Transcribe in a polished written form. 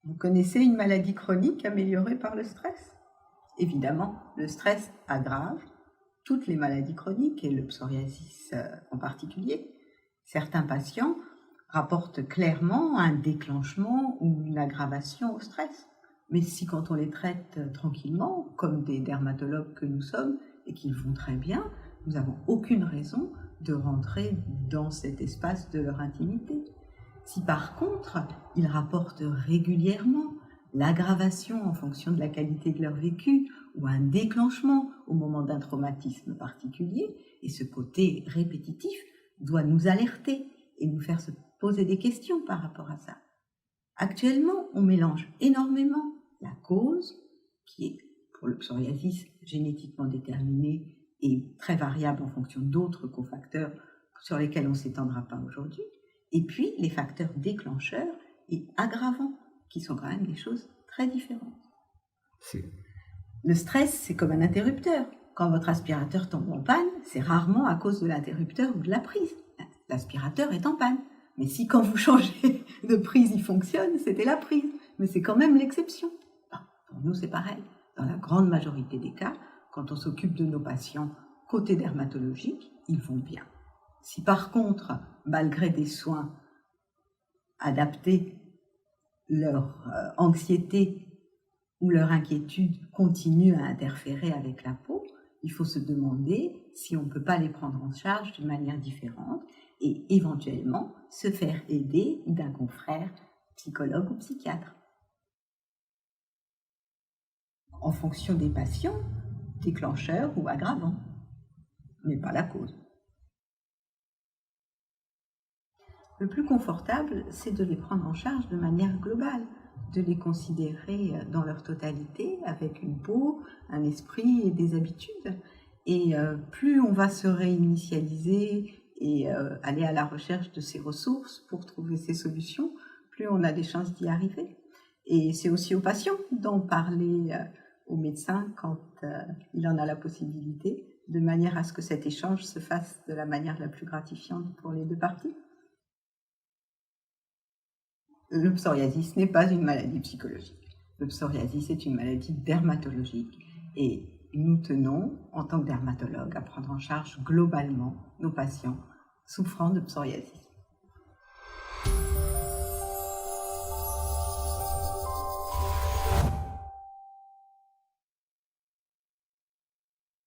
Vous connaissez une maladie chronique améliorée par le stress? Évidemment, le stress aggrave toutes les maladies chroniques et le psoriasis en particulier. Certains patients rapportent clairement un déclenchement ou une aggravation au stress. Mais si quand on les traite tranquillement, comme des dermatologues que nous sommes, et qu'ils vont très bien, nous n'avons aucune raison de rentrer dans cet espace de leur intimité. Si par contre, ils rapportent régulièrement l'aggravation en fonction de la qualité de leur vécu ou un déclenchement au moment d'un traumatisme particulier, et ce côté répétitif doit nous alerter et nous faire se poser des questions par rapport à ça. Actuellement, on mélange énormément la cause, qui est pour le psoriasis génétiquement déterminée et très variable en fonction d'autres cofacteurs sur lesquels on ne s'étendra pas aujourd'hui, et puis les facteurs déclencheurs et aggravants, qui sont quand même des choses très différentes. Le stress, c'est comme un interrupteur. Quand votre aspirateur tombe en panne, c'est rarement à cause de l'interrupteur ou de la prise. L'aspirateur est en panne. Mais si quand vous changez de prise, il fonctionne, c'était la prise. Mais c'est quand même l'exception. Pour nous, c'est pareil. Dans la grande majorité des cas, quand on s'occupe de nos patients côté dermatologique, ils vont bien. Si par contre, malgré des soins adaptés, leur anxiété ou leur inquiétude continue à interférer avec la peau, il faut se demander si on ne peut pas les prendre en charge d'une manière différente et éventuellement se faire aider d'un confrère psychologue ou psychiatre. En fonction des patients, déclencheurs ou aggravants, mais pas la cause. Le plus confortable, c'est de les prendre en charge de manière globale, de les considérer dans leur totalité, avec une peau, un esprit et des habitudes. Et plus on va se réinitialiser et aller à la recherche de ces ressources pour trouver ces solutions, plus on a des chances d'y arriver. Et c'est aussi aux patients d'en parler aux médecins quand il en a la possibilité, de manière à ce que cet échange se fasse de la manière la plus gratifiante pour les deux parties. Le psoriasis n'est pas une maladie psychologique. Le psoriasis est une maladie dermatologique et nous tenons, en tant que dermatologues, à prendre en charge globalement nos patients souffrant de psoriasis.